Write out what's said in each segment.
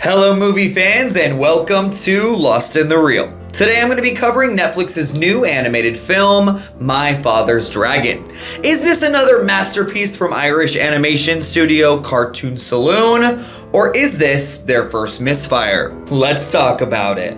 Hello movie fans and welcome to Lost in the Reel. Today I'm going to be covering Netflix's new animated film, My Father's Dragon. Is this another masterpiece from Irish animation studio Cartoon Saloon? Or is this their first misfire? Let's talk about it.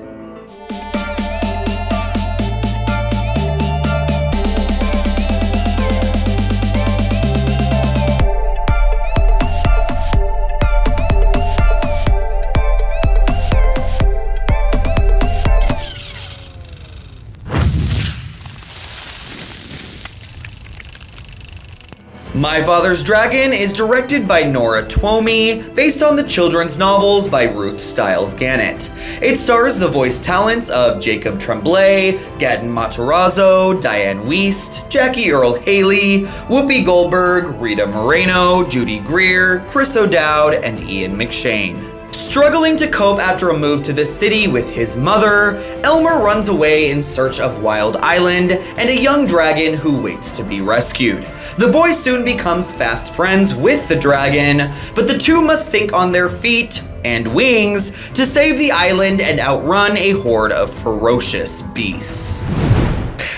My Father's Dragon is directed by Nora Twomey, based on the children's novels by Ruth Stiles Gannett. It stars the voice talents of Jacob Tremblay, Gaten Matarazzo, Diane Wiest, Jackie Earle Haley, Whoopi Goldberg, Rita Moreno, Judy Greer, Chris O'Dowd, and Ian McShane. Struggling to cope after a move to the city with his mother, Elmer runs away in search of Wild Island and a young dragon who waits to be rescued. The boy soon becomes fast friends with the dragon, but the two must think on their feet and wings to save the island and outrun a horde of ferocious beasts.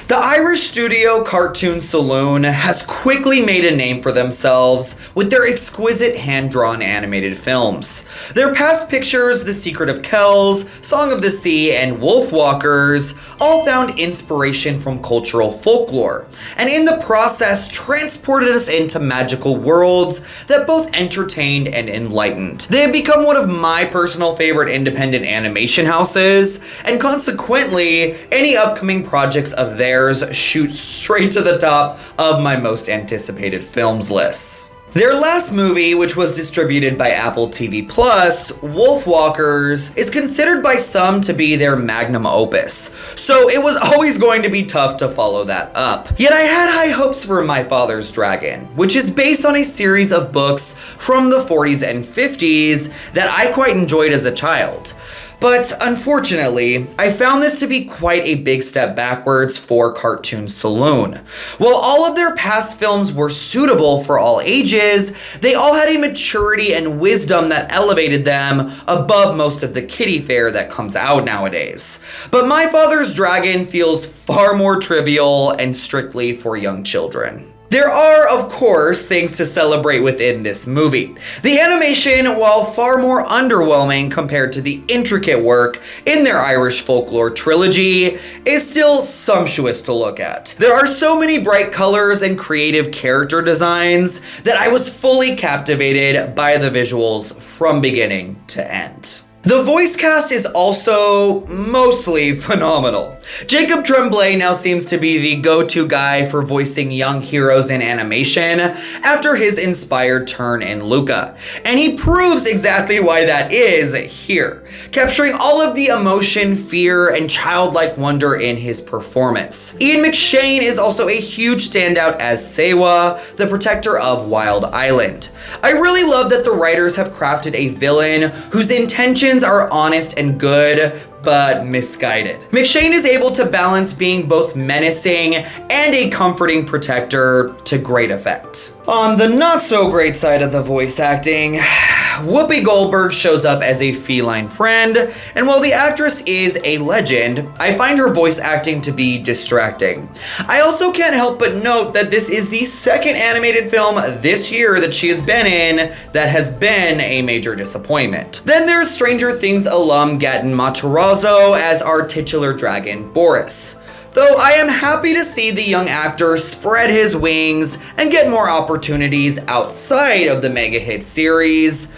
The Irish studio Cartoon Saloon has quickly made a name for themselves with their exquisite hand-drawn animated films. Their past pictures, The Secret of Kells, Song of the Sea, and Wolfwalkers all found inspiration from cultural folklore, and in the process transported us into magical worlds that both entertained and enlightened. They have become one of my personal favorite independent animation houses, and consequently, any upcoming projects of theirs shoot straight to the top of my most anticipated films lists. Their last movie, which was distributed by Apple TV+, Wolfwalkers, is considered by some to be their magnum opus, so it was always going to be tough to follow that up. Yet I had high hopes for My Father's Dragon, which is based on a series of books from the 40s and 50s that I quite enjoyed as a child. But unfortunately, I found this to be quite a big step backwards for Cartoon Saloon. While all of their past films were suitable for all ages, they all had a maturity and wisdom that elevated them above most of the kiddie fare that comes out nowadays. But My Father's Dragon feels far more trivial and strictly for young children. There are, of course, things to celebrate within this movie. The animation, while far more underwhelming compared to the intricate work in their Irish folklore trilogy, is still sumptuous to look at. There are so many bright colors and creative character designs that I was fully captivated by the visuals from beginning to end. The voice cast is also mostly phenomenal. Jacob Tremblay now seems to be the go-to guy for voicing young heroes in animation after his inspired turn in Luca. And he proves exactly why that is here, capturing all of the emotion, fear, and childlike wonder in his performance. Ian McShane is also a huge standout as Sewa, the protector of Wild Island. I really love that the writers have crafted a villain whose intentions are honest and good, but misguided. McShane is able to balance being both menacing and a comforting protector to great effect. On the not so great side of the voice acting, Whoopi Goldberg shows up as a feline friend, and while the actress is a legend, I find her voice acting to be distracting. I also can't help but note that this is the second animated film this year that she has been in that has been a major disappointment. Then there's Stranger Things alum Gaten Matarazzo as our titular dragon, Boris. Though I am happy to see the young actor spread his wings and get more opportunities outside of the mega hit series,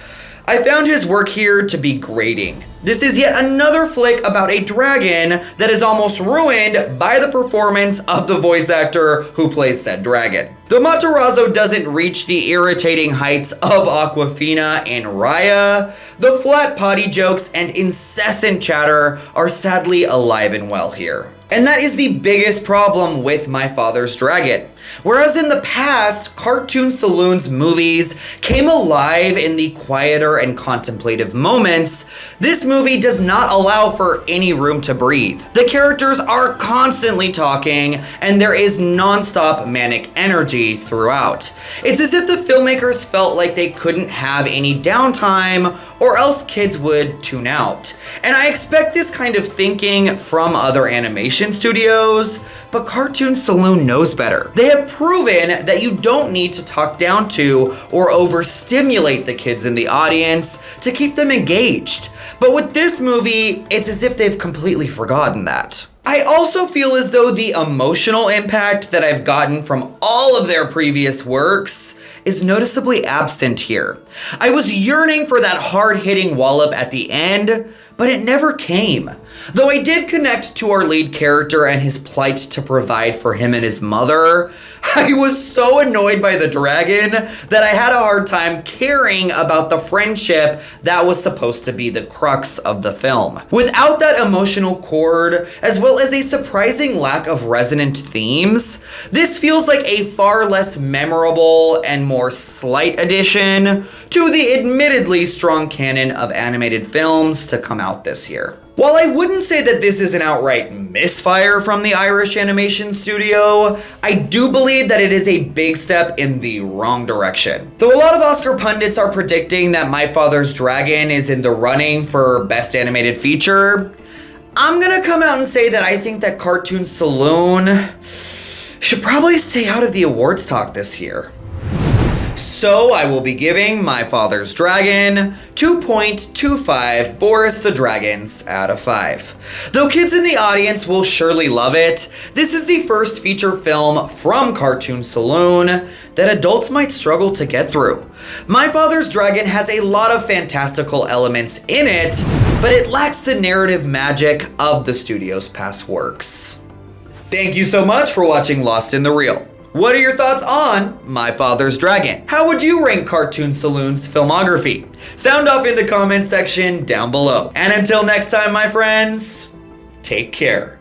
I found his work here to be grating. This is yet another flick about a dragon that is almost ruined by the performance of the voice actor who plays said dragon. Though Matarazzo doesn't reach the irritating heights of Awkwafina and Raya, the flat potty jokes and incessant chatter are sadly alive and well here. And that is the biggest problem with My Father's Dragon. Whereas in the past, Cartoon Saloon's movies came alive in the quieter and contemplative moments, this movie does not allow for any room to breathe. The characters are constantly talking, and there is non-stop manic energy throughout. It's as if the filmmakers felt like they couldn't have any downtime or else kids would tune out. And I expect this kind of thinking from other animation studios, but Cartoon Saloon knows better. They have proven that you don't need to talk down to or overstimulate the kids in the audience to keep them engaged. But with this movie, it's as if they've completely forgotten that. I also feel as though the emotional impact that I've gotten from all of their previous works is noticeably absent here. I was yearning for that hard-hitting wallop at the end, but it never came. Though I did connect to our lead character and his plight to provide for him and his mother, I was so annoyed by the dragon that I had a hard time caring about the friendship that was supposed to be the crux of the film. Without that emotional chord, as well as a surprising lack of resonant themes, this feels like a far less memorable and more slight addition to the admittedly strong canon of animated films to come out this year. While I wouldn't say that this is an outright misfire from the Irish Animation Studio, I do believe that it is a big step in the wrong direction. Though a lot of Oscar pundits are predicting that My Father's Dragon is in the running for Best Animated Feature, I'm gonna come out and say that I think that Cartoon Saloon should probably stay out of the awards talk this year. So I will be giving My Father's Dragon 2.25 Boris the Dragons out of 5. Though kids in the audience will surely love it, this is the first feature film from Cartoon Saloon that adults might struggle to get through. My Father's Dragon has a lot of fantastical elements in it, but it lacks the narrative magic of the studio's past works. Thank you so much for watching Lost in the Reel. What are your thoughts on My Father's Dragon? How would you rank Cartoon Saloon's filmography? Sound off in the comments section down below. And until next time, my friends, take care.